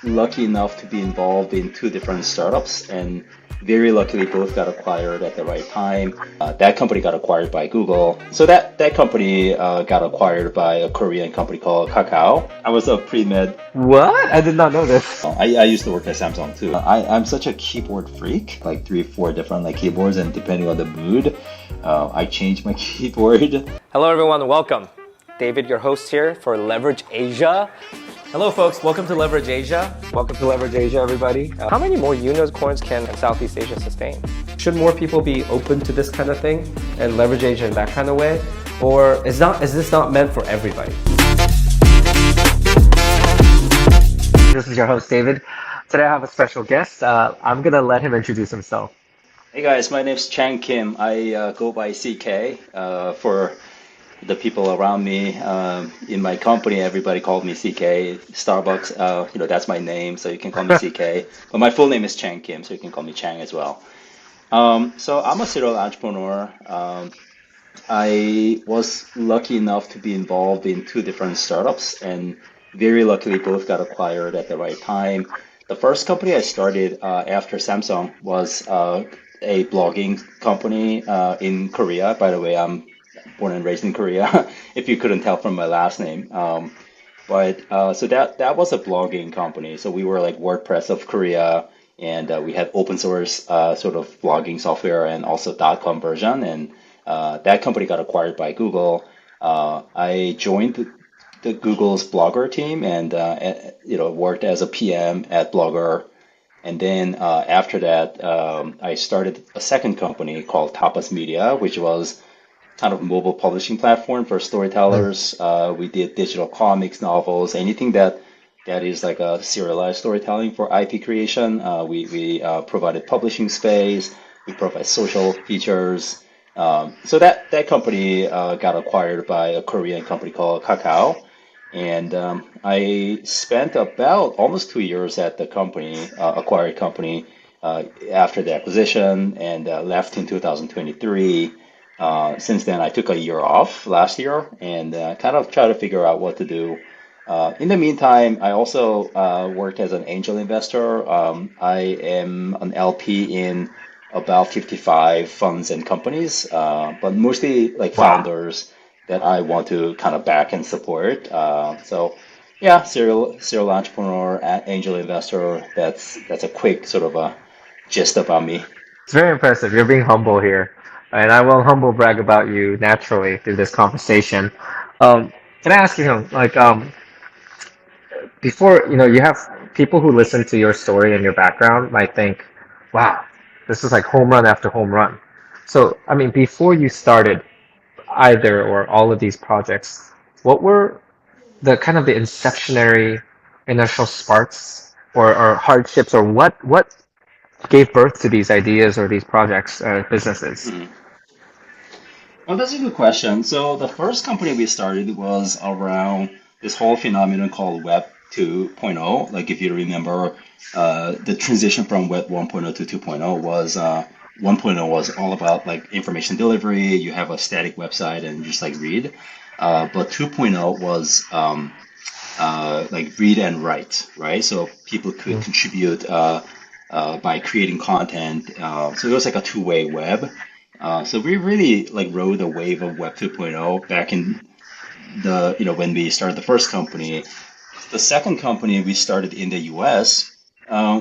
lucky enough to be involved in two different startups, and very luckily both got acquired at the right time. That company got acquired by Google. So that company got acquired by a Korean company called Kakao. I was a pre-med. What? I did not know this. I used to work at Samsung too. I'm such a keyboard freak, like three, four different like keyboards, and depending on the mood, I change my keyboard. Hello, everyone. Welcome. David, your host here for Leverage Asia. Hello, folks. Welcome to Leverage Asia. Welcome to Leverage Asia, everybody. How many more unicorns can Southeast Asia sustain? Should more people be open to this kind of thing and leverage Asia in that kind of way? Or is this not meant for everybody? This is your host, David. Today I have a special guest. I'm going to let him introduce himself. Hey guys, my name's Chang Kim. I go by CK. For the people around me in my company, everybody called me CK. Starbucks, that's my name, so you can call me CK. But my full name is Chang Kim, so you can call me Chang as well. So I'm a serial entrepreneur. I was lucky enough to be involved in two different startups, and very luckily both got acquired at the right time. The first company I started after Samsung was a blogging company in Korea. By the way, I'm born and raised in Korea, if you couldn't tell from my last name. So that was a blogging company. So we were like WordPress of Korea, and we had open source sort of blogging software and also .com version. And that company got acquired by Google. I joined the Google's Blogger team and worked as a PM at Blogger. And then after that, I started a second company called Tapas Media, which was kind of mobile publishing platform for storytellers. We did digital comics, novels, anything that is like a serialized storytelling for IP creation. We provided publishing space. We provide social features. So that company got acquired by a Korean company called Kakao. And I spent about almost 2 years at the company, acquired company, after the acquisition, and left in 2023. Since then, I took a year off last year and kind of try to figure out what to do. In the meantime, I also worked as an angel investor. I am an LP in about 55 funds and companies, but mostly like Wow. founders that I want to kind of back and support. So yeah, serial entrepreneur, angel investor. That's a quick sort of a gist about me. It's very impressive. You're being humble here. And I will humble brag about you naturally through this conversation. Can I ask you, before, you have people who listen to your story and your background might think, wow, this is like home run after home run. So, I mean, before you started either or all of these projects, what were the kind of the inceptionary initial sparks or hardships, or what gave birth to these ideas or these projects, businesses? Mhm. Well, that's a good question. So the first company we started was around this whole phenomenon called Web 2.0. Like if you remember, the transition from Web 1.0 to 2.0 was 1.0 was all about like information delivery. You have a static website and just like read. But 2.0 was like read and write, right? So people could Mm. contribute by creating content. So it was like a two-way web. So we really like rode the wave of Web 2.0 back in when we started the first company. The second company we started in the US,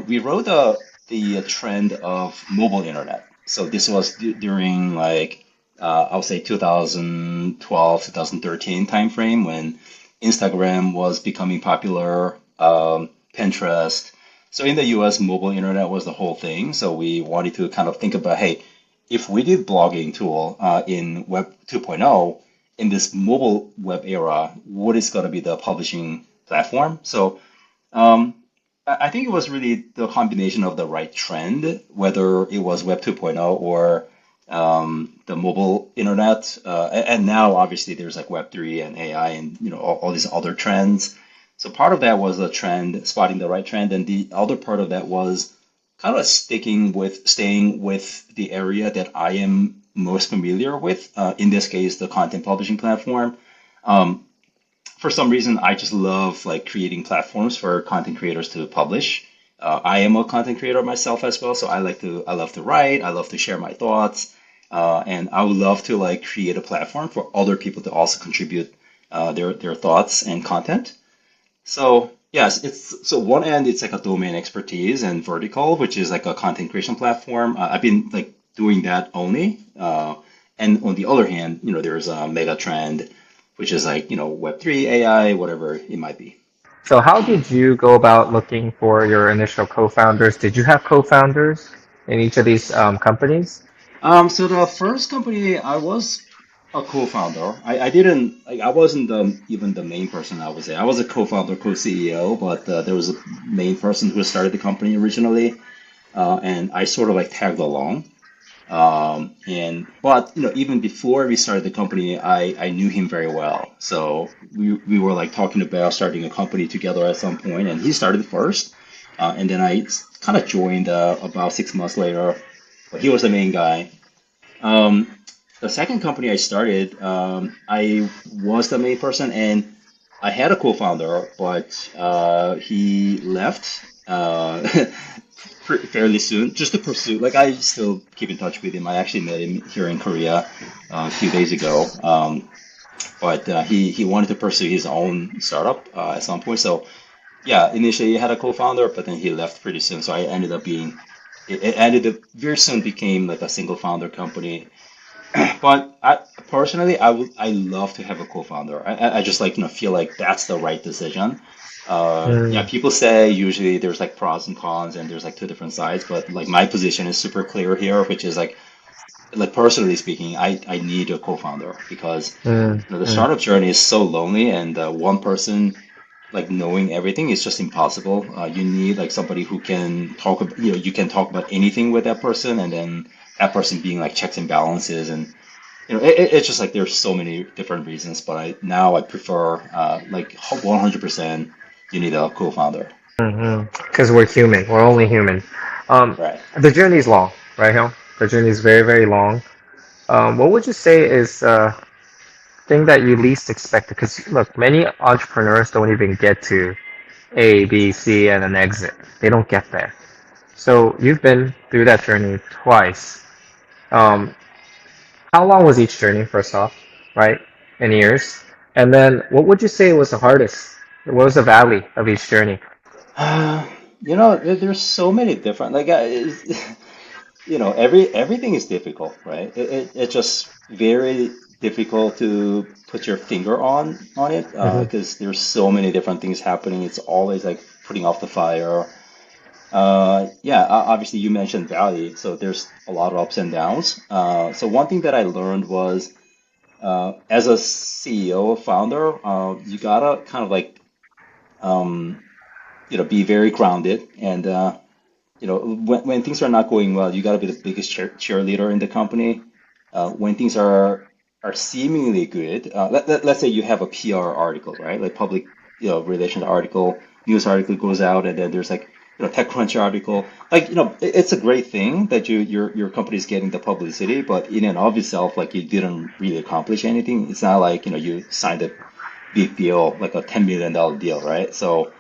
we rode the trend of mobile internet. So this was during like I would say 2012, 2013 timeframe when Instagram was becoming popular, Pinterest. So in the US, mobile internet was the whole thing. So we wanted to kind of think about, hey, if we did blogging tool in Web 2.0 in this mobile web era, what is going to be the publishing platform? So um, I think it was really the combination of the right trend, whether it was Web 2.0 or the mobile internet. And now obviously there's like Web 3 and AI and all these other trends. So part of that was the trend, spotting the right trend, and the other part of that was kind of staying with the area that I am most familiar with. In this case, the content publishing platform. Um, for some reason, I just love like creating platforms for content creators to publish. I am a content creator myself as well, so I love to write, I love to share my thoughts, and I would love to like create a platform for other people to also contribute their thoughts and content. So yes, it's so one end it's like a domain expertise and vertical, which is like a content creation platform. I've been like doing that only. And on the other hand, there's a mega trend, which is like, Web3, AI, whatever it might be. So how did you go about looking for your initial co-founders? Did you have co-founders in each of these companies? So the first company I was a co-founder. I didn't like I wasn't even the main person I would say. I was a co-founder, co-CEO, but there was a main person who started the company originally, and I sort of like tagged along. And but even before we started the company, I knew him very well. So we were like talking about starting a company together at some point, and he started first, and then I kind of joined about 6 months later. But he was the main guy. Um, the second company I started, I was the main person, and I had a co-founder, but he left fairly soon, just to pursue. Like I still keep in touch with him. I actually met him here in Korea a few days ago, but he wanted to pursue his own startup at some point. So yeah, initially he had a co-founder, but then he left pretty soon. So I ended up being it ended up very soon became like a single founder company. But personally, I love to have a co-founder. I just like feel like that's the right decision. Yeah, Mm, people say usually there's like pros and cons and there's like two different sides, but like my position is super clear here, which is like personally speaking, I need a co-founder because mm, the mm, startup journey is so lonely and one person like knowing everything is just impossible. You need like somebody who can talk, you can talk about anything with that person, and then that person being like checks and balances, and it's just like there's so many different reasons. But I prefer like 100%. You need a co-founder, mm. Because we're human. We're only human. Um, right? the journey's long, right, Hill? The journey is very, very long. What would you say is thing that you least expected? Because look, many entrepreneurs don't even get to A, B, C, and an exit. They don't get there. So you've been through that journey twice. Um, how long was each journey, first off, right? In years. And then what would you say was the hardest? What was the valley of each journey? There's so many different like everything is difficult, right? It's just very difficult to put your finger on it Hmm. because there's so many different things happening. It's always like putting off the fire. Yeah, obviously you mentioned value, so there's a lot of ups and downs. So one thing that I learned was as a CEO or founder, you gotta kind of like um, be very grounded and when things are not going well, you got to be the biggest cheerleader in the company. When things are seemingly good, let's say you have a PR article, right? Like public, relations article, news article goes out, and then there's like, TechCrunch article. Like, it's a great thing that your company is getting the publicity, but in and of itself, like you didn't really accomplish anything. It's not like, you signed a big deal, like a $10 million deal, right? So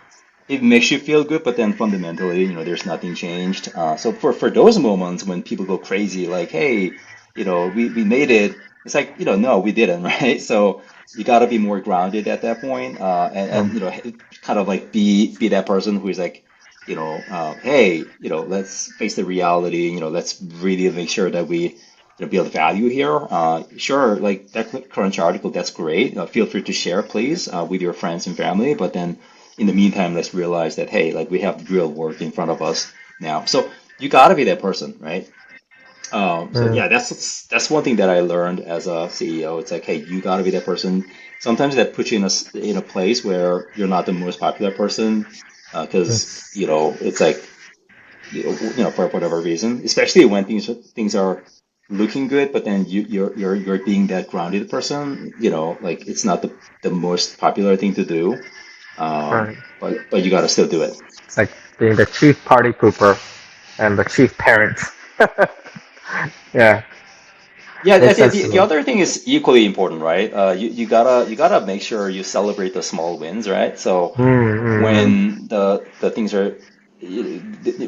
it makes you feel good, but then fundamentally, there's nothing changed. So for those moments when people go crazy, like, hey, we made it. It's like, no, we didn't, right? So you got to be more grounded at that point, and Um, kind of like be that person who is like, hey, let's face the reality. Let's really make sure that we build value here. Sure, like that current article, that's great. Feel free to share, please, with your friends and family. But then in the meantime, let's realize that, hey, like we have real work in front of us now. So you got to be that person, right? So mm, yeah, that's one thing that I learned as a CEO. It's like, hey, you got to be that person. Sometimes that puts you in a place where you're not the most popular person, because mm. it's like for whatever reason, especially when things are looking good, but then you're being that grounded person. Like it's not the most popular thing to do, Right. but you got to still do it. It's like being the chief party pooper and the chief parent. Yeah. Yeah, Makes sense to the me. other thing is equally important, right? You gotta make sure you celebrate the small wins, right? So Mm-hmm. when the things are,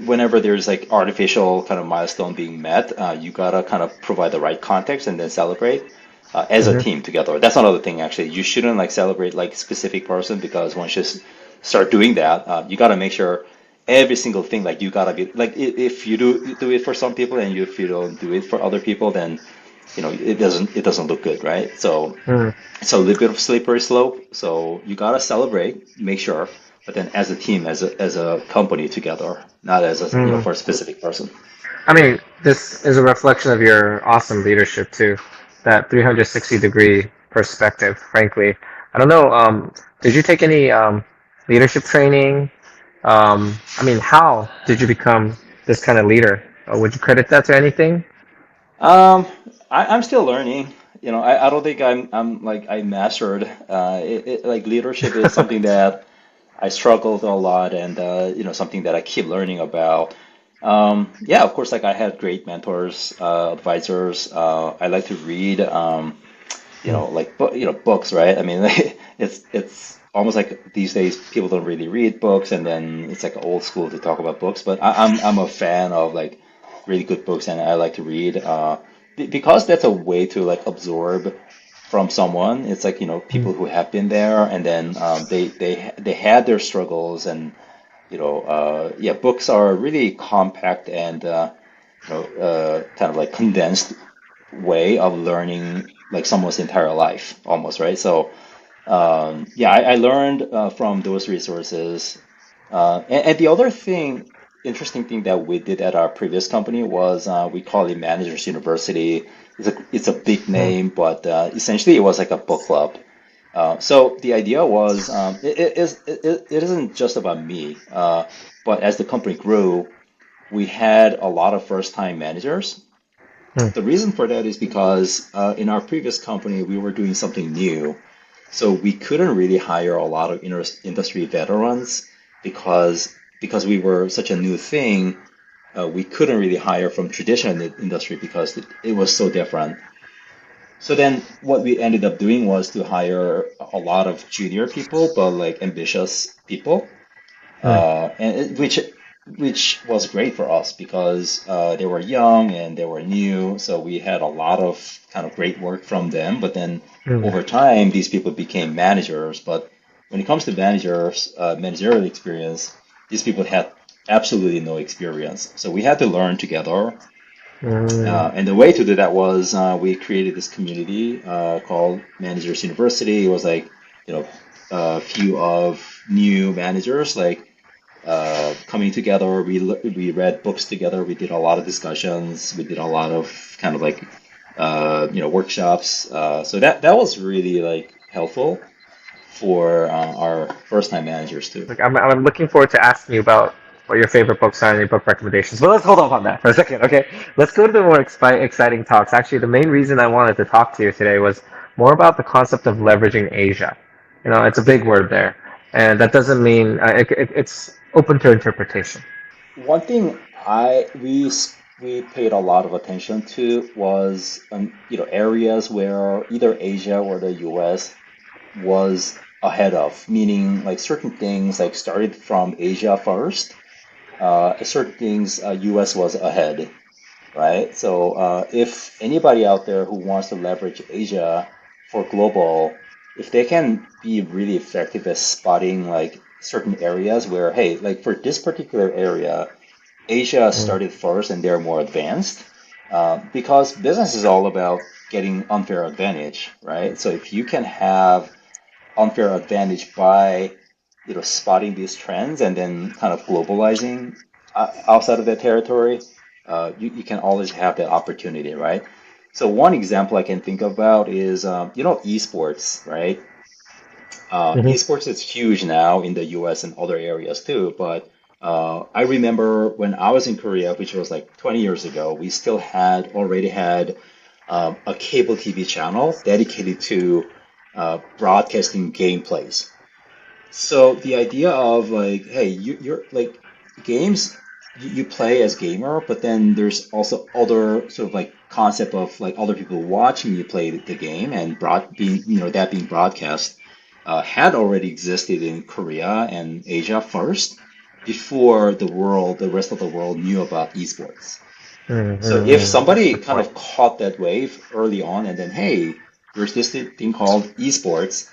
whenever there's like artificial kind of milestone being met, you gotta kind of provide the right context and then celebrate as a Mm-hmm. team together. That's another thing actually. You shouldn't like celebrate like specific person because once you start doing that, you gotta make sure every single thing like you gotta be like if you do it for some people and if you don't do it for other people, then it doesn't look good, right? So Mm. it's a little bit of slippery slope. So you gotta celebrate, make sure, but then as a team, as a company together, not as a Mm. for a specific person. I mean, this is a reflection of your awesome leadership too. That 360-degree perspective, frankly. I don't know, did you take any leadership training? I mean, how did you become this kind of leader? Would you credit that to anything? Um, I'm still learning. I don't think I'm like I mastered. Like leadership is something that I struggled a lot, and something that I keep learning about. Yeah, of course, like I had great mentors, advisors. I like to read. Like books, right? I mean, it's almost like these days people don't really read books, and then it's like old school to talk about books. But I'm a fan of like really good books, and I like to read because that's a way to like absorb from someone. It's like people who have been there, and then they had their struggles, and yeah, books are really compact and kind of like condensed way of learning like someone's entire life almost, right? So yeah, I learned from those resources. And the other thing, interesting thing that we did at our previous company was we call it Managers University. It's a big Mm. name, but essentially it was like a book club. So the idea was it isn't just about me, but as the company grew, we had a lot of first-time managers. Mm. The reason for that is because in our previous company, we were doing something new. So we couldn't really hire a lot of industry veterans because we were such a new thing. We couldn't really hire from traditional industry because it was so different. So then what we ended up doing was to hire a lot of junior people, but like ambitious people Mm. which was great for us because they were young and they were new, so we had a lot of kind of great work from them. But then Mm. over time, these people became managers. But when it comes to managerial experience, these people had absolutely no experience. So we had to learn together. Mm. And the way to do that was we created this community called Managers University. It was like, a few of new managers like coming together. We read books together. We did a lot of discussions. We did a lot of kind of like workshops. So that was really like helpful for our first time managers too. Like I'm looking forward to asking you about what your favorite books are and your book recommendations. But let's hold off on that for a second, okay? Let's go to the more exciting talks. Actually, the main reason I wanted to talk to you today was more about the concept of leveraging Asia. It's a big word there, and that doesn't mean it's open to interpretation. One thing we paid a lot of attention to was areas where either Asia or the US was ahead of, meaning like certain things like started from Asia first, certain things US was ahead, right? So if anybody out there who wants to leverage Asia for global, if they can be really effective at spotting like certain areas where, hey, like for this particular area, Asia Mm. started first and they're more advanced, because business is all about getting unfair advantage, right? So if you can have unfair advantage by spotting these trends and then kind of globalizing outside of that territory, you can always have that opportunity, right? So one example I can think about is esports, right? Hmm. Esports is huge now in the US and other areas too, but I remember when I was in Korea, which was like 20 years ago, we still had already had a cable TV channel dedicated to broadcasting gameplays. So the idea of like, hey, you're like games. you play as gamer, but then there's also other sort of like concept of like other people watching you play the game and broad being that being broadcast had already existed in Korea and Asia first before the rest of the world knew about esports. So if That's a somebody good kind point. of caught that wave early on and then, hey, there's this thing called esports,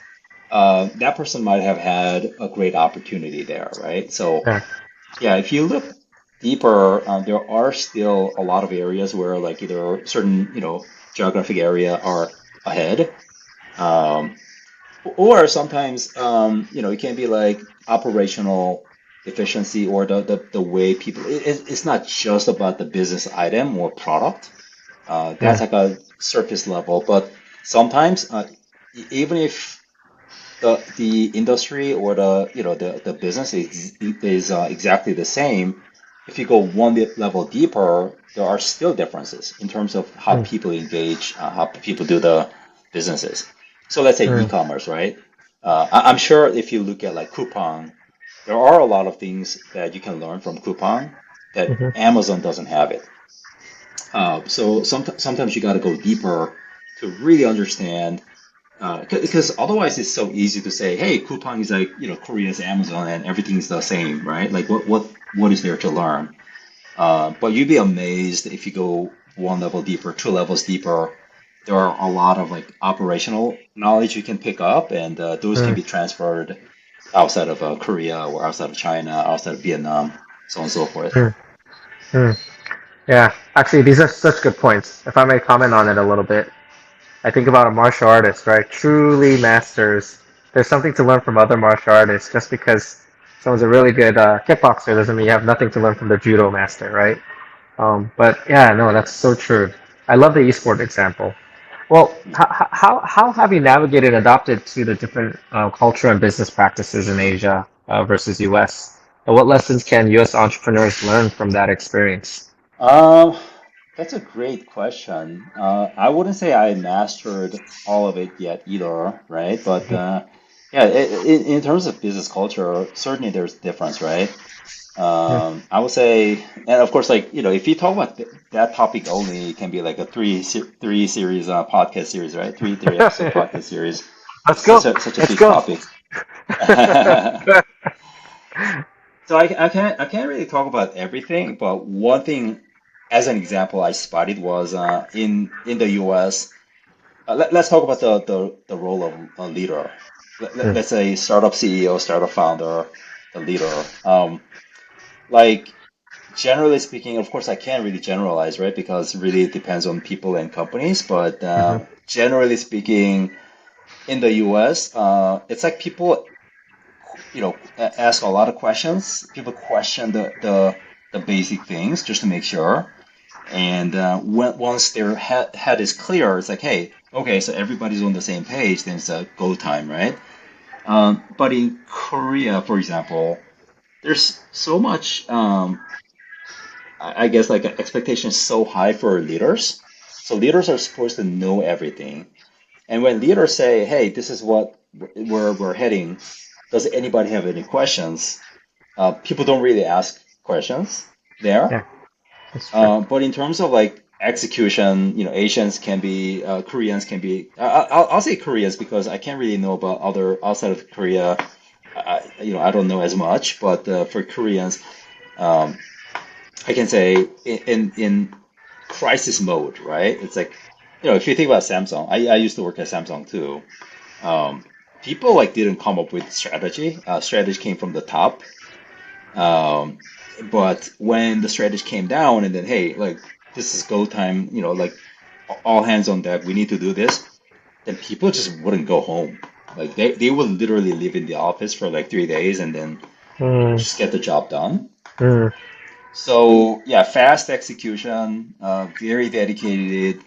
that person might have had a great opportunity there, right? So Yeah. yeah, if you look deeper, there are still a lot of areas where like either certain, geographic area are ahead, um, or sometimes, it can be like operational efficiency or the way people, it's not just about the business item or product. That's Yeah. like a surface level, but sometimes, even if the industry or the business is exactly the same. If you go one level deeper, there are still differences in terms of how Mm, people engage, how people do the businesses. So let's say mm, e-commerce, right? I'm sure if you look at like Coupang, there are a lot of things that you can learn from Coupang that mhm, Amazon doesn't have it. So sometimes you got to go deeper to really understand because otherwise it's so easy to say, hey, Coupang is like, Korea's Amazon and everything's the same, right? Like what is there to learn? But you'd be amazed if you go one level deeper, two levels deeper. There are a lot of like operational knowledge you can pick up, and those can mm, be transferred outside of Korea or outside of China, outside of Vietnam, so on and so forth. mm, mm. Yeah, actually, these are such good points. If I may comment on it a little bit, I think about a martial artist, right? Truly masters. There's something to learn from other martial artists. Just because someone's a really good kickboxer doesn't mean you have nothing to learn from the judo master, right? But yeah, no, that's so true. I love the esport example. Well, how have you navigated and adopted to the different culture and business practices in Asia versus US? And what lessons can US entrepreneurs learn from that experience? Um, that's a great question. I wouldn't say I mastered all of it yet either, right? But yeah, in terms of business culture, certainly there's difference, right? Yeah. I would say, and of course, like, if you talk about that topic only, it can be like a three series podcast series, right? Three episode podcast series. Let's It's go. such a Let's big go. topic. So I can't really talk about everything, but one thing, as an example, I spotted was in the U.S. Let's talk about the role of a leader. Mm, Let's say startup CEO, startup founder, the leader. Like generally speaking, of course, I can't really generalize, right? Because really it depends on people and companies. But mhm, generally speaking, in the U.S., it's like people ask a lot of questions. People question the basic things just to make sure. And once their head is clear, it's like, hey, okay, so everybody's on the same page, then it's a go time, right? But in Korea, for example, there's so much, I guess, like expectation is so high for leaders. So leaders are supposed to know everything. And when leaders say, hey, this is what where we're heading, does anybody have any questions? People don't really ask questions there. yeah, that's true. But in terms of like execution, Asians can be, Koreans can be. I'll say Koreans because I can't really know about other outside of Korea. I don't know as much, but for Koreans, um, I can say in crisis mode, right? It's like, if you think about Samsung, I used to work at Samsung too. Um, People like didn't come up with strategy. Strategy came from the top. Um, but when the strategy came down and then, hey, like this is go time, like all hands on deck, we need to do this, then people just wouldn't go home. Like they would literally live in the office for like 3 days and then Mm, just get the job done. mm, So yeah, fast execution, very dedicated.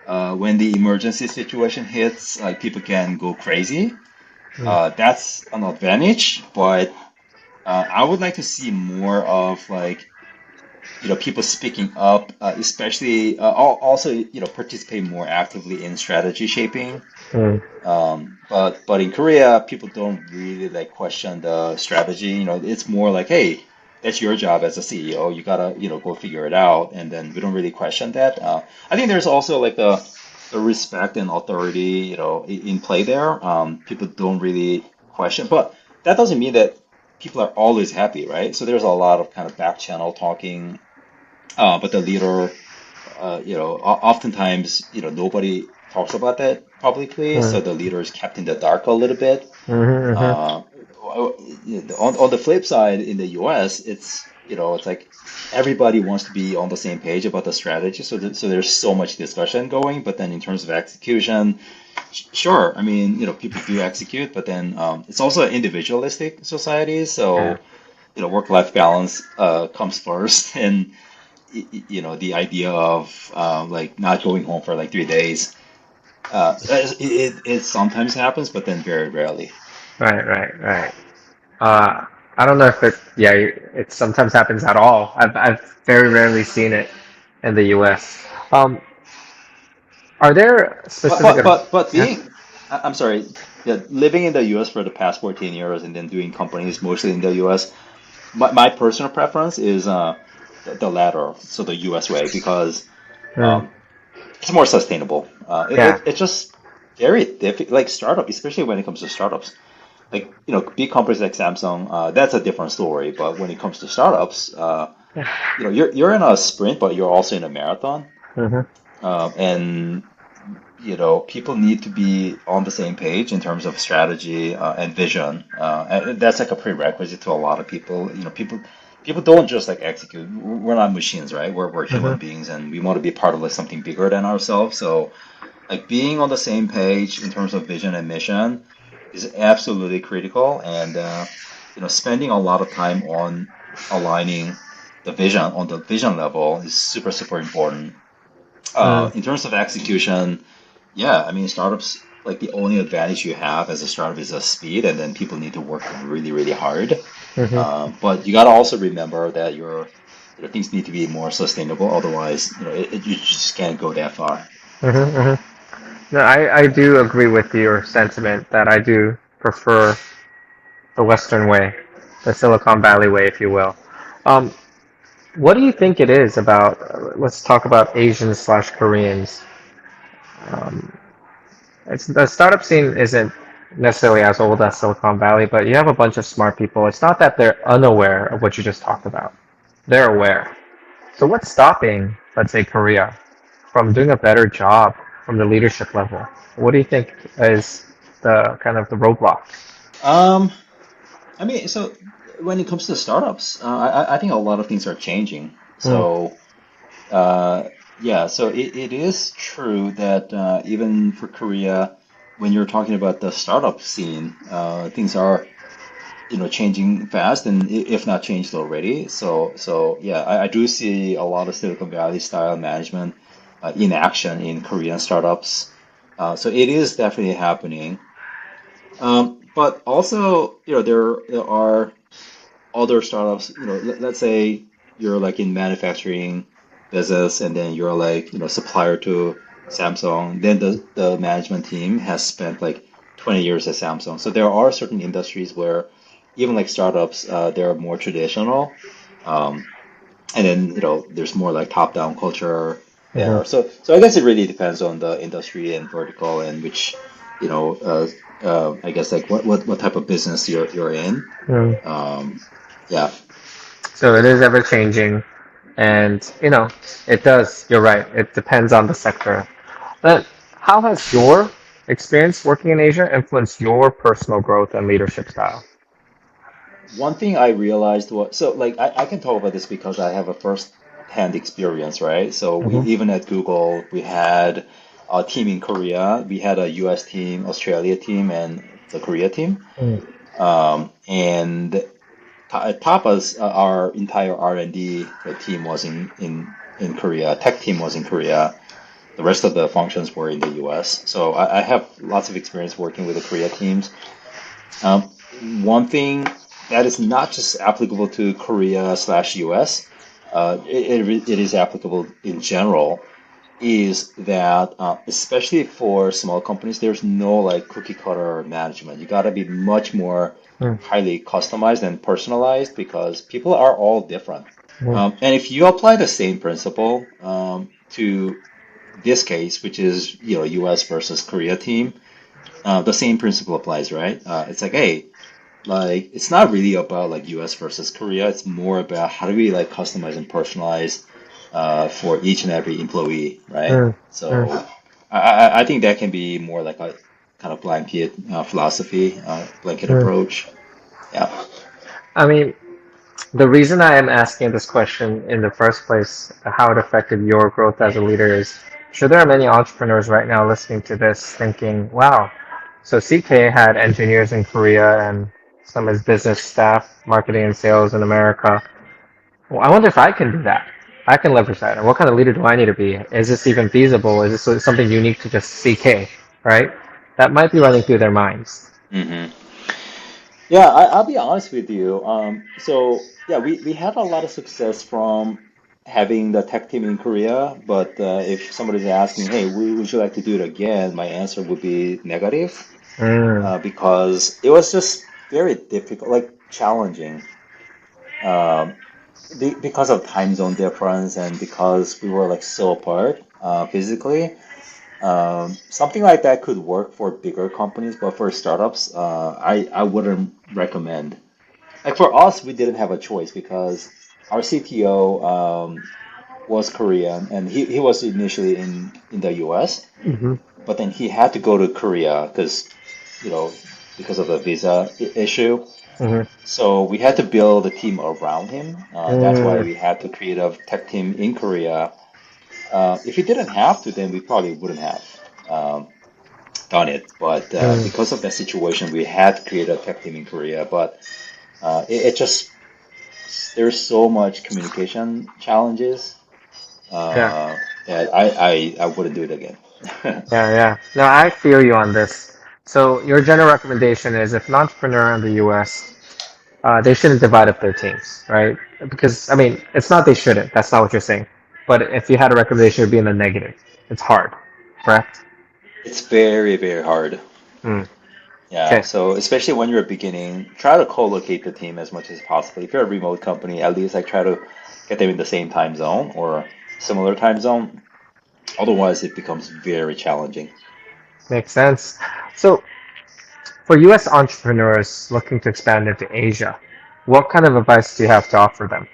When the emergency situation hits, like people can go crazy. mm, That's an advantage, but I would like to see more of like people speaking up, especially also participate more actively in strategy shaping. mm, But in Korea, people don't really like question the strategy. It's more like, hey, that's your job as a CEO. You gotta, go figure it out, and then we don't really question that. I think there's also like the respect and authority, in play there. People don't really question, but that doesn't mean that people are always happy, right? So there's a lot of kind of back channel talking, but the leader, oftentimes, nobody talks about that publicly, so Mm, the leader is kept in the dark a little bit. mhm, mhm. Uh, on the flip side, in the US, it's like everybody wants to be on the same page about the strategy. So there's so much discussion going, but then in terms of execution, sure. I mean, people do execute, but then it's also an individualistic society. Yeah. So, work-life balance comes first, and the idea of like not going home for like 3 days. It sometimes happens, but then very rarely. Right, right, right. Uh, I don't know if yeah, it sometimes happens at all. I've very rarely seen it in the US. Are there But specific, but but but yeah? I'm sorry, yeah, living in the U.S. for the past 14 years and then doing companies mostly in the U.S. My personal preference is the latter, so the U.S. way, because Mm, um, it's more sustainable. yeah. It's just very difficult, like startup, especially when it comes to startups. Like, big companies like Samsung, that's a different story. But when it comes to startups, you're in a sprint, but you're also in a marathon. Hmm. And people need to be on the same page in terms of strategy and vision. And that's like a prerequisite to a lot of people. People don't just like execute. We're not machines, right? We're human Hmm. beings, and we want to be part of like something bigger than ourselves. So like being on the same page in terms of vision and mission is absolutely critical. And spending a lot of time on aligning the vision on the vision level is super super important. Mm, In terms of execution, yeah, I mean, startups, like the only advantage you have as a startup is the speed, and then people need to work really, really hard. hmm. But you got to also remember that things need to be more sustainable. Otherwise, you just can't go that far. Hmm. Hmm. No, I do agree with your sentiment that I do prefer the Western way, the Silicon Valley way, if you will. Um, what do you think it is about? Let's talk about Asians slash Koreans. Um, it's the startup scene isn't necessarily as old as Silicon Valley, but you have a bunch of smart people. It's not that they're unaware of what you just talked about. They're aware. So what's stopping, let's say, Korea from doing a better job from the leadership level? What do you think is the kind of the roadblock? Um, I mean, so when it comes to startups, I think a lot of things are changing. Mm, So, uh, yeah, so it is true that even for Korea, when you're talking about the startup scene, things are changing fast, and if not changed already. So yeah, I do see a lot of Silicon Valley style management in action in Korean startups. So it is definitely happening. But also, there are other startups. Let's say you're like in manufacturing business, and then you're like supplier to Samsung. Then the management team has spent like 20 years at Samsung. So there are certain industries where even like startups, they're more traditional. Um, and then there's more like top-down culture mhm, there. So I guess it really depends on the industry and vertical, and which you know I guess like what type of business you're in. mm. Um, yeah. So it is ever changing, and it does. You're right. It depends on the sector. But how has your experience working in Asia influenced your personal growth and leadership style? One thing I realized was, so like I can talk about this because I have a first-hand experience, right? So we Hmm. even at Google, we had a team in Korea, we had a US team, Australia team, and the Korea team. Mm, And at Tapas, our entire R&D team was in Korea. Tech team was in Korea. The rest of the functions were in the US. So I have lots of experience working with the Korea teams. One thing that is not just applicable to Korea slash US, it is applicable in general, is that especially for small companies, there's no like cookie cutter management. You got to be much more Mm, highly customized and personalized because people are all different. mm, And if you apply the same principle to this case, which is U.S. versus Korea team, the same principle applies, right? It's like, hey, like it's not really about like U.S. versus Korea. It's more about how do we like customize and personalize for each and every employee, right? mm, mm, So I think that can be more like a kind of blanket philosophy, blanket mm. approach. Yeah. I mean, the reason I am asking this question in the first place, how it affected your growth as a leader, is sure there are many entrepreneurs right now listening to this thinking, wow, so CK had engineers in Korea and some of his business staff, marketing and sales in America. Well, I wonder if I can do that. I can leverage that. And what kind of leader do I need to be? Is this even feasible? Is this something unique to just CK, right? That might be running through their minds. hmm Yeah, I'll be honest with you. So yeah, we had a lot of success from having the tech team in Korea, but if somebody's asking, hey, would you like to do it again? My answer would be negative, Mm, because it was just very difficult, like challenging, um, because of time zone difference and because we were like so apart physically. Something like that could work for bigger companies, but for startups, I wouldn't recommend. Like for us, we didn't have a choice because our CTO was Korean and he was initially in the US, hmm but then he had to go to Korea you know, because of the visa issue. hmm So we had to build a team around him. That's why mm, we had to create a tech team in Korea. If we didn't have to, then we probably wouldn't have done it. But mm. because of that situation, we had to create a tech team in Korea. But it just there's so much communication challenges Yeah. uh, that I wouldn't do it again. Yeah, yeah. No, I feel you on this. So your general recommendation is if an entrepreneur in the US, they shouldn't divide up their teams, right? Because I mean, it's not they shouldn't. That's not what you're saying. But if you had a recommendation, it would be in the negative. It's hard, correct? It's very, very hard. Mm. Yeah, Okay. so especially when you're beginning, try to co-locate the team as much as possible. If you're a remote company, at least like try to get them in the same time zone or similar time zone. Otherwise, it becomes very challenging. Makes sense. So for US entrepreneurs looking to expand into Asia, what kind of advice do you have to offer them?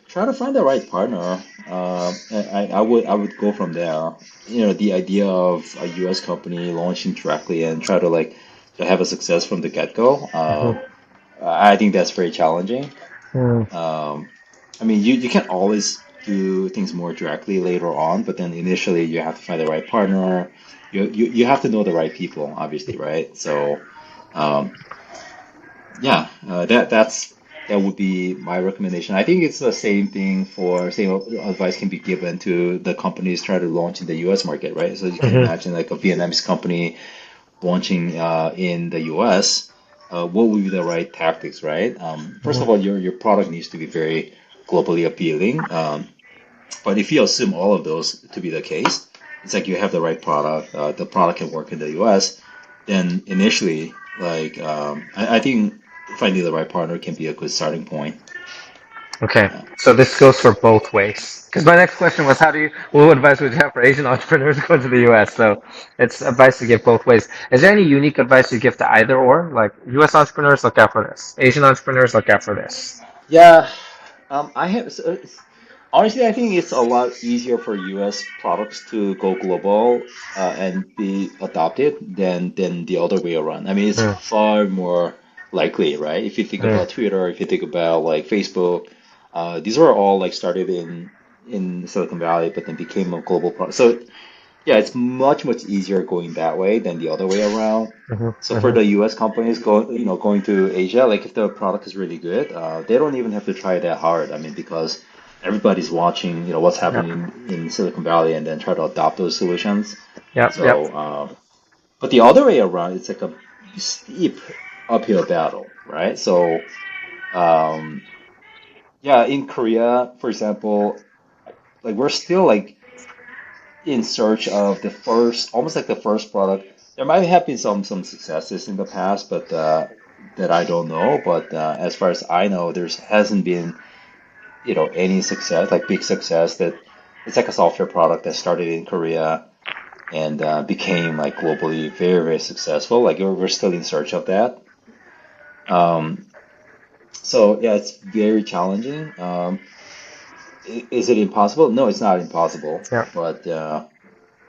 Try to find the right partner. I would go from there. The idea of a US company launching directly and try to like to have a success from the get-go. Mhm. I think that's very challenging. Mm, Um, I mean, you can always do things more directly later on, but then initially you have to find the right partner. You have to know the right people, obviously, right? So, um, yeah, that would be my recommendation. I think it's the same thing for same advice can be given to the companies trying to launch in the U.S. market, right? So you can mhm, imagine like a Vietnamese company launching in the US, what would be the right tactics, right? First of mhm. all, your product needs to be very globally appealing. But if you assume all of those to be the case, it's like you have the right product, the product can work in the US, then initially, like I think finding the right partner can be a good starting point. Okay, Yeah. so this goes for both ways. Because my next question was, what advice would you have for Asian entrepreneurs going to the US? So it's advice to give both ways. Is there any unique advice you give to either or? Like US entrepreneurs, look out for this. Asian entrepreneurs, look out for this. Yeah, I have. Honestly, I think it's a lot easier for US products to go global and be adopted than the other way around. I mean, it's Mm, far more likely, right? If you think mm, about Twitter, if you think about like Facebook, these were all like started in Silicon Valley, but then became a global product. So yeah, it's much easier going that way than the other way around. mhm, So for mhm. the US companies going to Asia, like if the product is really good, they don't even have to try that hard. I mean, because everybody's watching, what's Yep, happening in Silicon Valley and then try to adopt those solutions. yep, yep. So, but the other way around, it's like a steep uphill battle, right? So, um, yeah, in Korea, for example, like we're still like in search of the first, almost like the first product. There might have been some successes in the past, but that I don't know. But as far as I know, there's hasn't been any success, like big success that it's like a software product that started in Korea and became like globally very, very successful. Like we're still in search of that. Um, so yeah, it's very challenging. Is it impossible? No, it's not impossible. Yeah. But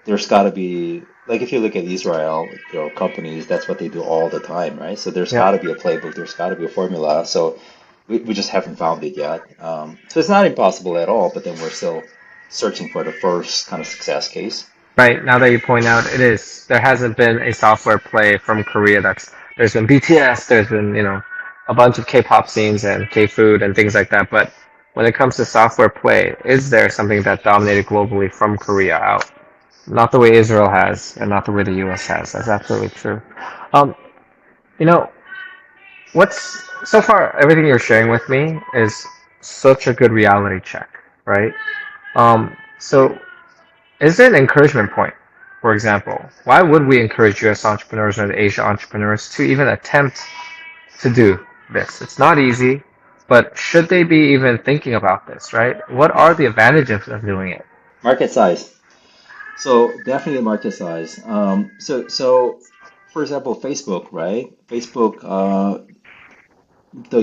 there's got to be like if you look at Israel, companies, that's what they do all the time, right? So there's Yeah. got to be a playbook. There's got to be a formula. So we just haven't found it yet. So it's not impossible at all. But then we're still searching for the first kind of success case. Right. Now that you point out, it is. There hasn't been a software play from Korea that's. There's been BTS. There's been a bunch of K-pop scenes and K-food and things like that. But when it comes to software play, is there something that dominated globally from Korea out? Not the way Israel has, and not the way the U.S. has. That's absolutely true. Um, you know, what's so far everything you're sharing with me is such a good reality check, right? So is there an encouragement point? For example, why would we encourage U.S. entrepreneurs and Asia entrepreneurs to even attempt to do this? It's not easy, but should they be even thinking about this, right? What are the advantages of doing it? Market size. So definitely market size. So for example, Facebook, right? Facebook, the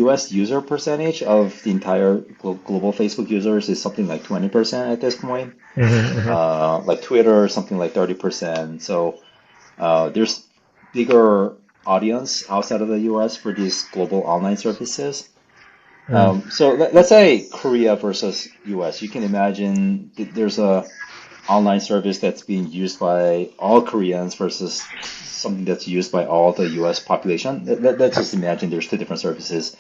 US user percentage of the entire global Facebook users is something like 20% at this point. Mm-hmm, Like Twitter, something like 30%. So there's bigger audience outside of the US for these global online services. mm-hmm. So let's say Korea versus US. You can imagine there's a online service that's being used by all Koreans versus something that's used by all the US population. Let's just imagine there's two different services.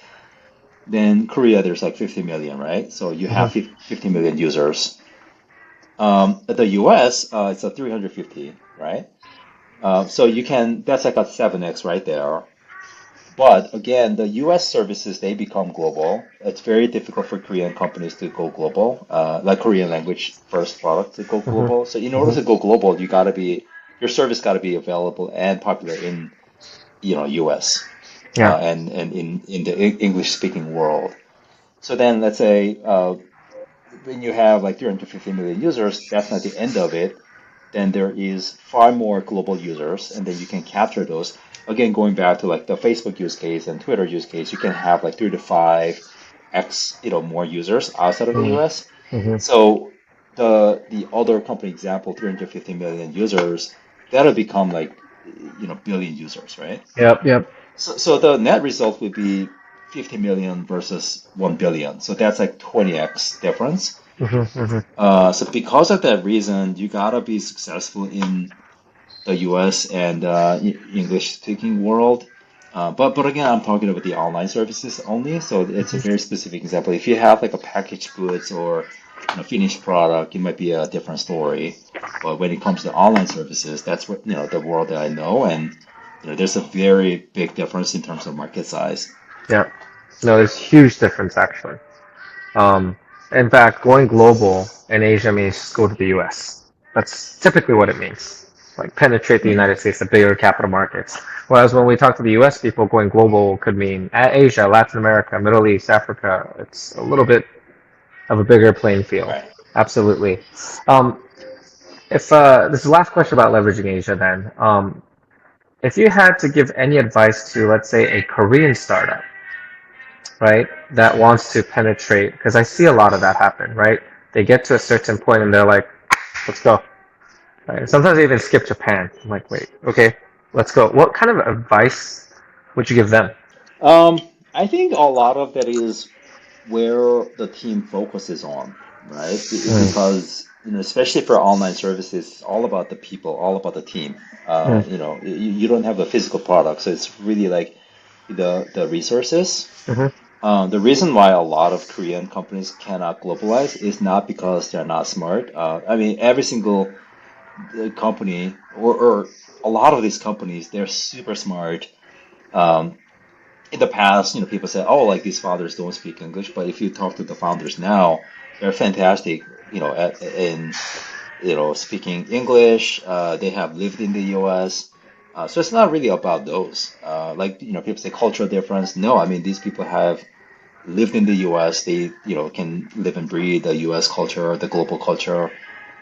Then Korea, there's like 50 million, right? So you have 50 million users. At the US, it's a 350, right? So that's like a 7x right there. But again, the US services, they become global. It's very difficult for Korean companies to go global, like Korean language first product to go Mm-hmm. global. So in order to go global, your service gotta be available and popular in, US, Yeah. and in the English speaking world. So then let's say, when you have like 350 million users, that's not the end of it. Then there is far more global users, and then you can capture those. Again, going back to like the Facebook use case and Twitter use case, you can have like 3 to 5x, more users outside of the US. Mm-hmm. So the other company example, 350 million users, that'll become like billion users, right? Yep. Yep. So the net result would be 50 million versus 1 billion. So that's like 20x difference. Mm-hmm. Mm-hmm. So because of that reason, you gotta be successful in the US and English speaking world. But again, I'm talking about the online services only. So it's a very specific example. If you have like a packaged goods or finished product, it might be a different story. But when it comes to online services, that's what the world that I know, and there's a very big difference in terms of market size. Yeah. No, there's huge difference actually. Um, in fact, going global in Asia means just go to the US. That's typically what it means. Like penetrate the Hmm. United States, the bigger capital markets. Whereas when we talk to the US people, going global could mean Asia, Latin America, Middle East, Africa. It's a little bit of a bigger playing field. Right. Absolutely. Um, if This is the last question about leveraging Asia, then, if you had to give any advice to, let's say, a Korean startup, right, that wants to penetrate, because I see a lot of that happen, right? They get to a certain point and they're like, let's go. Right? Sometimes they even skip Japan. I'm like, wait, okay, let's go. What kind of advice would you give them? I think a lot of that is where the team focuses on, right? Mm, Because, especially for online services, it's all about the people, all about the team. mm, You don't have a physical product, so it's really like the resources. mm-hmm, The reason why a lot of Korean companies cannot globalize is not because they're not smart. I mean, every single company or a lot of these companies, they're super smart. Um, in the past, people say, "Oh, like these founders don't speak English," but if you talk to the founders now, they're fantastic. In speaking English. They have lived in the US. So it's not really about those. Like, people say cultural difference. No, I mean, these people have lived in the US. They, can live and breathe the US culture, the global culture.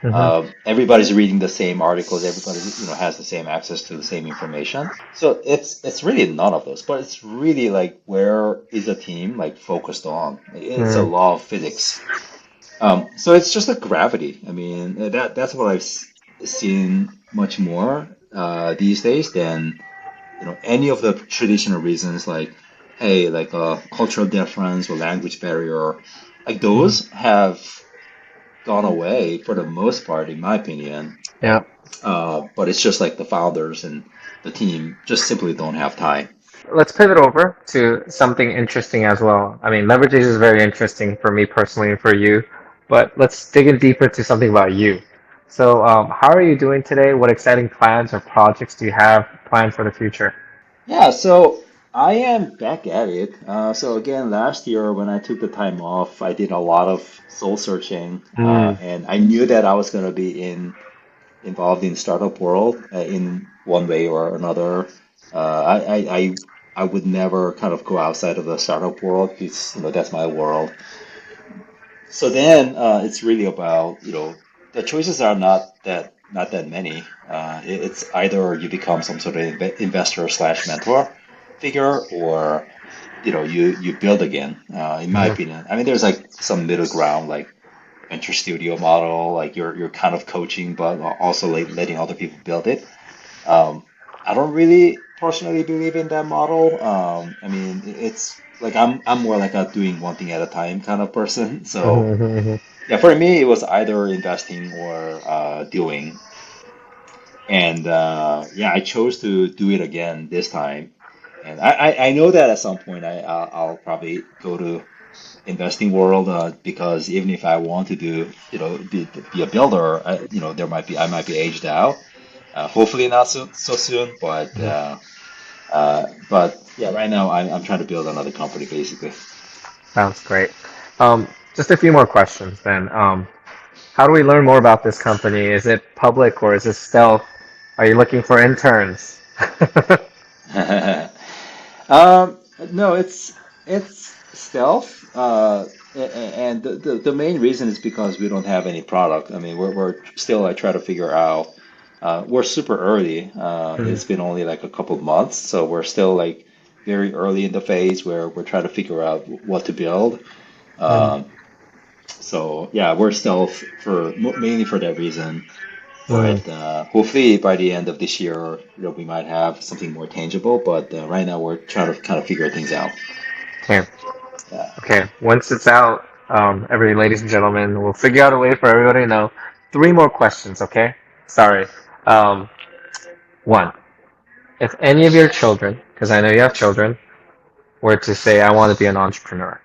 Hmm. Everybody's reading the same articles. Everybody, has the same access to the same information. So it's really none of those, but it's really like where is the team like focused on? It's a Mm. law of physics. So it's just like gravity. I mean, that's what seen much more these days than any of the traditional reasons like, hey, like cultural difference or language barrier. Like Mm. those have gone away for the most part, in my opinion. Yeah. But it's just like the founders and the team just simply don't have time. Let's pivot over to something interesting as well. I mean, leverage is very interesting for me personally and for you, but let's dig in deeper to something about you. So, how are you doing today? What exciting plans or projects do you have planned for the future? Yeah, so I am back at it. So again, last year when I took the time off, I did a lot of soul searching, Mm. and I knew that I was going to be involved in startup world in one way or another. I would never kind of go outside of the startup world because that's my world. So then it's really about, the choices are not that many. It's either you become some sort of investor slash mentor figure, or you build again. In my Mhm. opinion, I mean, there's like some middle ground, like venture studio model, like you're kind of coaching, but also like letting other people build it. Um, I don't really personally believe in that model. I mean, it's like I'm more like a doing one thing at a time kind of person. So Mhm. Mhm. yeah, for me, it was either investing or doing. And yeah, I chose to do it again this time. And I know that at some point I'll probably go to investing world because even if I want to do, be a builder, I might be aged out. Hopefully not so soon, Mhm. but yeah, right now I'm trying to build another company basically. Sounds great. Just a few more questions then. How do we learn more about this company? Is it public or is it stealth? Are you looking for interns? Um, no, it's stealth. And the main reason is because we don't have any product. I mean, we're still like trying to figure out. We're super early. Mhm. It's been only like a couple of months, so we're still like very early in the phase where we're trying to figure out what to build. Mhm. Um, so yeah, we're stealth for mainly for that reason. Mhm. But hopefully by the end of this year, we might have something more tangible. But right now we're trying to kind of figure things out. Okay. Yeah. Okay. Once it's out, every ladies and gentlemen, we'll figure out a way for everybody to know. Three more questions, okay? Sorry. Um, one, if any of your children, because I know you have children, were to say, I want to be an entrepreneur,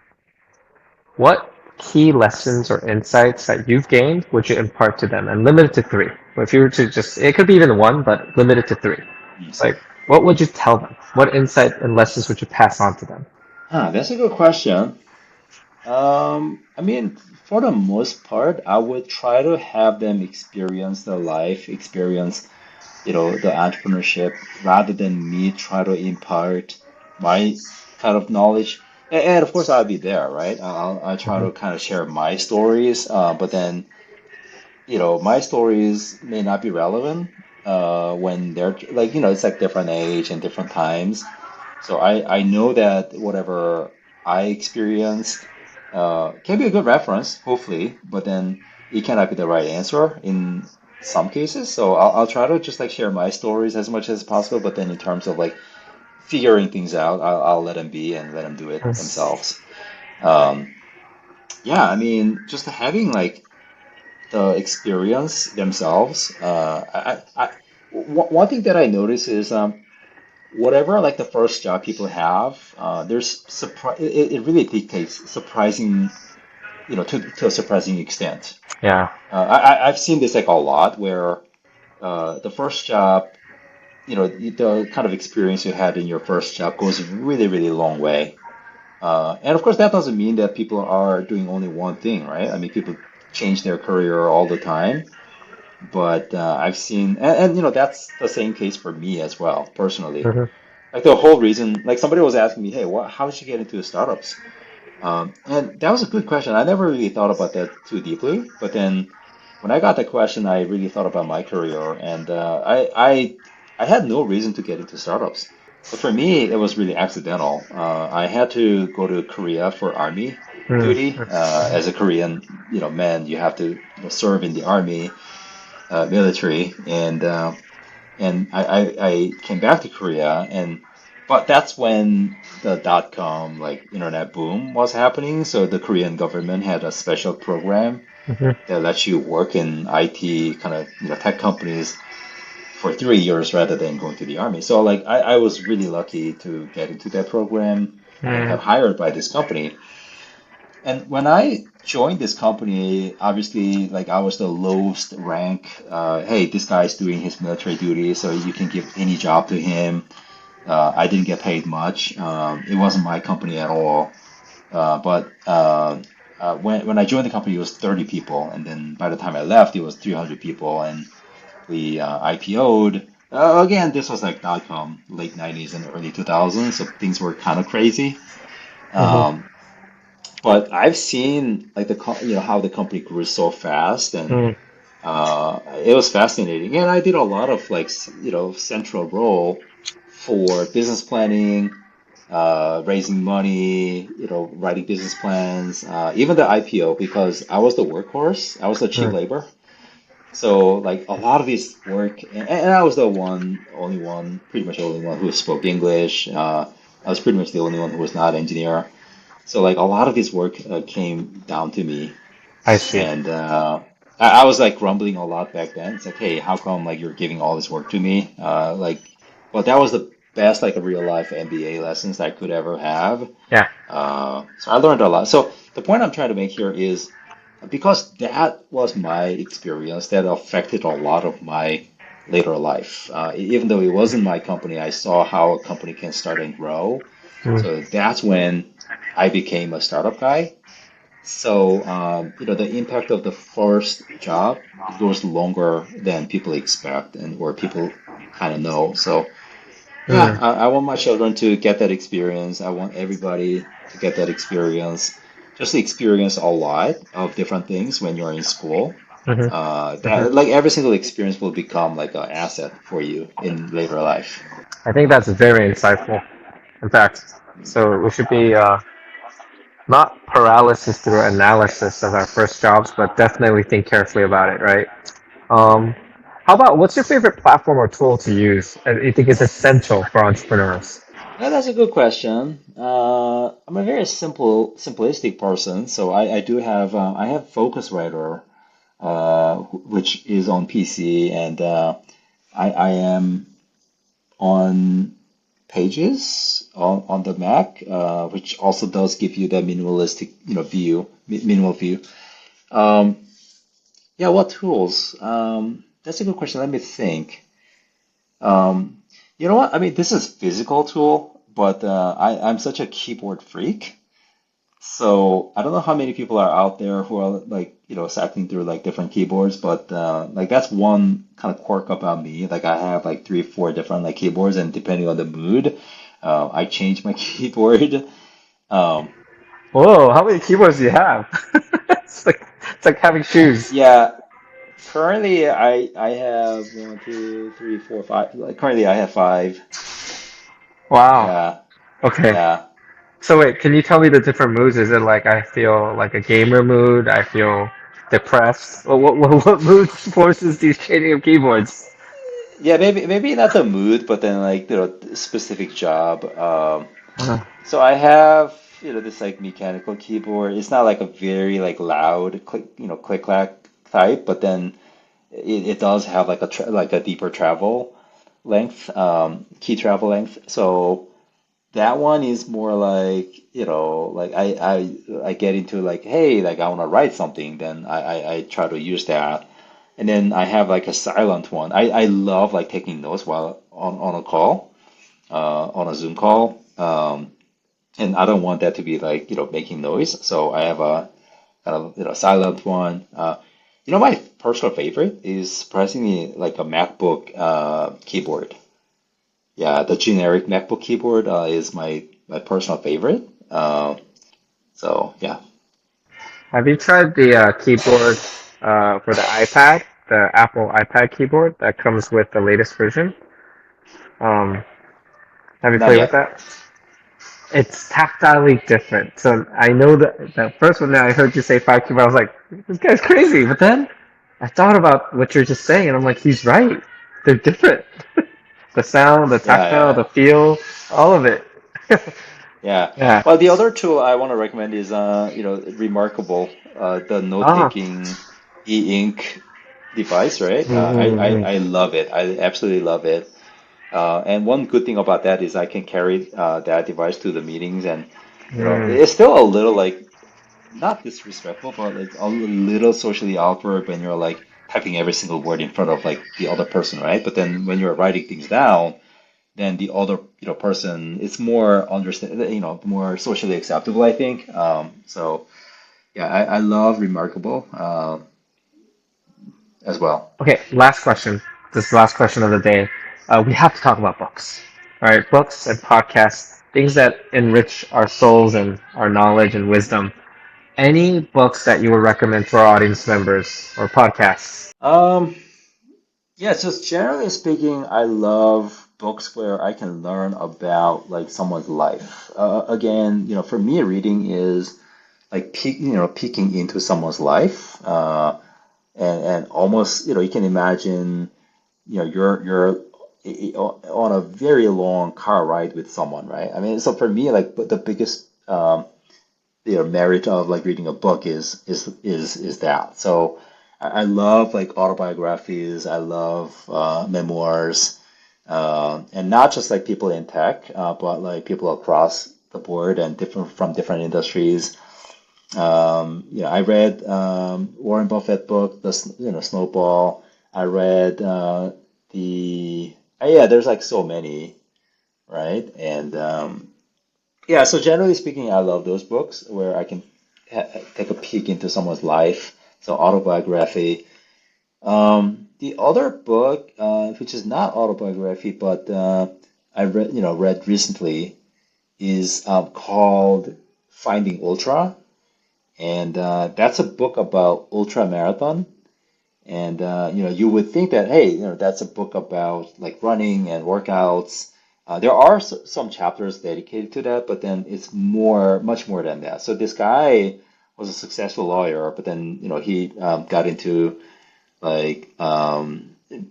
what key lessons or insights that you've gained would you impart to them? And limit it to three. If you were to just, it could be even one, but limit it to three. Mm. Like, what would you tell them? What insight and lessons would you pass on to them? That's a good question. I mean, for the most part, I would try to have them experience the life, experience, the entrepreneurship, rather than me try to impart my kind of knowledge. And of course, I'll be there, right? I'll try Mhm. to kind of share my stories, but then my stories may not be relevant when they're like, it's like different age and different times. So I know that whatever I experienced can be a good reference, hopefully, but then it cannot be the right answer in some cases. So I'll try to just like share my stories as much as possible, but then in terms of like figuring things out, I'll let them be and let them do it themselves. Um, yeah, I mean, just having like the experience themselves. One thing that I notice is whatever like the first job people have, there's it really dictates surprising, to a surprising extent. Yeah. I've seen this like a lot where the first job, the kind of experience you had in your first job goes really, really long way. And of course, that doesn't mean that people are doing only one thing, right? I mean, people change their career all the time. But I've seen, and that's the same case for me as well, personally. Hmm. Like the whole reason, like somebody was asking me, hey, how did you get into startups? And that was a good question. I never really thought about that too deeply, but then when I got the question, I really thought about my career, and I had no reason to get into startups. So for me, it was really accidental. I had to go to Korea for army duty. As a Korean, man, you have to serve in the army, military, and I came back to Korea, and but that's when the dot-com like internet boom was happening. So the Korean government had a special program Hmm. that lets you work in IT kind of tech companies for 3 years rather than going to the army. So like I was really lucky to get into that program and Hmm. got hired by this company. And when I joined this company, obviously, like I was the lowest rank. Hey, this guy's doing his military duty, so you can give any job to him. I didn't get paid much. It wasn't my company at all. But when I joined the company, it was 30 people, and then by the time I left, it was 300 people, and we IPO'd. Again, this was like dot-com, late 90s and early 2000s, so things were kind of crazy. Hmm. Um, but I've seen like how the company grew so fast, and Hmm. it was fascinating. And I did a lot of like central role for business planning, raising money, writing business plans, even the IPO because I was the workhorse. I was the cheap Hmm. labor. So like a lot of his work, and I was the only one, pretty much the only one who spoke English. I was pretty much the only one who was not engineer. So like a lot of his work came down to me, I see. and I was like grumbling a lot back then. It's like, hey, how come like you're giving all this work to me? But that was the best like real life MBA lessons I could ever have. Yeah. So I learned a lot. So the point I'm trying to make here is because that was my experience that affected a lot of my later life. Even though it wasn't my company, I saw how a company can start and grow. Hmm. So that's when I became a startup guy. So, the impact of the first job, it goes longer than people expect and or people kind of know. So, yeah, Hmm. I want my children to get that experience. I want everybody to get that experience. Just to experience a lot of different things when you're in school. Hmm. Hmm. That like every single experience will become like an asset for you in later life. I think that's very insightful. In fact, so we should be not paralysis through analysis of our first jobs, but definitely think carefully about it, right? Um, how about what's your favorite platform or tool to use? You think is essential for entrepreneurs? Yeah, that's a good question. I'm a very simplistic person, so I do have I have Focusrite, which is on PC, and I am on Pages on the Mac, which also does give you the minimalistic, minimal view. Um, yeah, what tools? That's a good question. Let me think. Um, you know what? I mean, this is physical tool, but I'm such a keyboard freak. So I don't know how many people are out there who are like, cycling through like different keyboards, but like that's one kind of quirk about me. Like I have like three, four different like keyboards, and depending on the mood, I change my keyboard. Um, Whoa, how many keyboards do you have? It's like having shoes. yeah, currently I have one, two, three, four, five. Like currently I have five. Wow. Yeah, Okay. yeah. So wait, can you tell me the different moods? Is it like I feel like a gamer mood? I feel depressed. What mood forces these changing of keyboards? Yeah, maybe not the mood, but then like specific job. Uh, So I have this like mechanical keyboard. It's not like a very like loud click clack type, but then it does have like like a deeper travel length, key travel length. So that one is more like like I get into like hey like I want to write something, then I try to use that. And then I have like a silent one. I love like taking notes while on a call, on a Zoom call. And I don't want that to be like, making noise. So I have a kind of, silent one. My personal favorite is surprisingly like a MacBook keyboard. Yeah, the generic MacBook keyboard is my personal favorite. So yeah, Have you tried the keyboard for the iPad, the Apple iPad keyboard that comes with the latest version? Um, have you not played with yet. that? It's tactilely different. So I know that the first one that I heard you say five keyboard, I was like, this guy's crazy. But then I thought about what you're just saying, and I'm like, he's right. They're different. The sound, the Yeah, tactile, yeah, the feel, all of it. yeah. Yeah. Well, the other tool I want to recommend is Remarkable, the Ah. note-taking e-ink device, right? Mm-hmm. I love it. I absolutely love it. And one good thing about that is I can carry that device to the meetings, and Mm. it's still a little like not disrespectful, but like a little socially awkward when you're like typing every single word in front of like the other person, right? But then when you're writing things down, then the other person it's more more socially acceptable, I think. So yeah, I love Remarkable as well. Okay, last question. This is the last question of the day. We have to talk about books. All right, books and podcasts, things that enrich our souls and our knowledge and wisdom. Any books that you would recommend to our audience members or podcasts? Um, Yeah, just generally speaking, I love books where I can learn about like someone's life. Again, for me, reading is like peeking into someone's life, and almost, you can imagine, you're on a very long car ride with someone, right? I mean, so for me, like the biggest merit of like reading a book is that. So I love like autobiographies. I love memoirs, and not just like people in tech, but like people across the board and different from different industries. I read Warren Buffett book, Snowball. I read the yeah, there's like so many, right? And yeah, so generally speaking, I love those books where I can take a peek into someone's life. So autobiography. The other book, which is not autobiography, but I read recently, is called Finding Ultra, and that's a book about ultra marathon. And you would think that, hey, that's a book about like running and workouts. There are some chapters dedicated to that, but then it's much more than that. So this guy was a successful lawyer, but then he got into like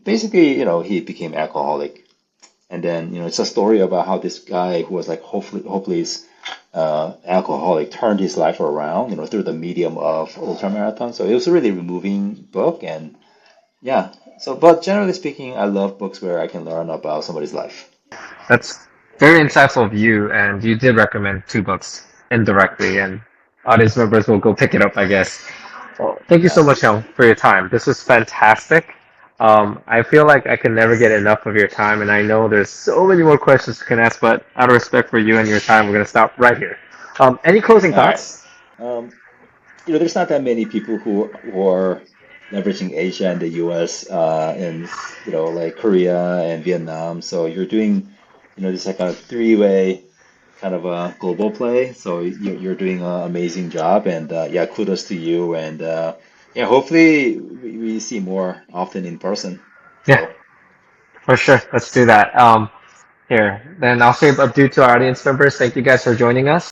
basically he became alcoholic, and then it's a story about how this guy who was like hopefully alcoholic turned his life around, through the medium of ultramarathon. So it was a really moving book, and yeah. So, but generally speaking, I love books where I can learn about somebody's life. That's very insightful of you, and you did recommend two books indirectly, and audience members will go pick it up, I guess. Well, thank you so Yeah. much, Young, for your time. This was fantastic. I feel like I can never get enough of your time, and I know there's so many more questions we can ask, but out of respect for you and your time, we're going to stop right here. Any closing All right. thoughts? Um, there's not that many people who are leveraging Asia and the U.S. And like Korea and Vietnam. So you're doing, this like kind of three-way kind of a global play. So you're doing an amazing job, and yeah, kudos to you. And yeah, hopefully we see more often in person. Yeah, So for sure. Let's do that. Here, then I'll say adieu to our audience members. Thank you guys for joining us.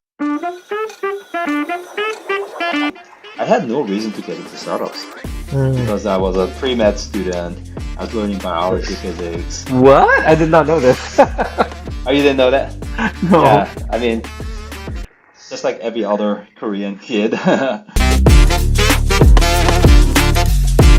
I had no reason to get into startups Hmm. because I was a pre-med student. I was learning biology, physics. What? I did not know this. Oh, you didn't know that? No. Yeah, I mean, just like every other Korean kid.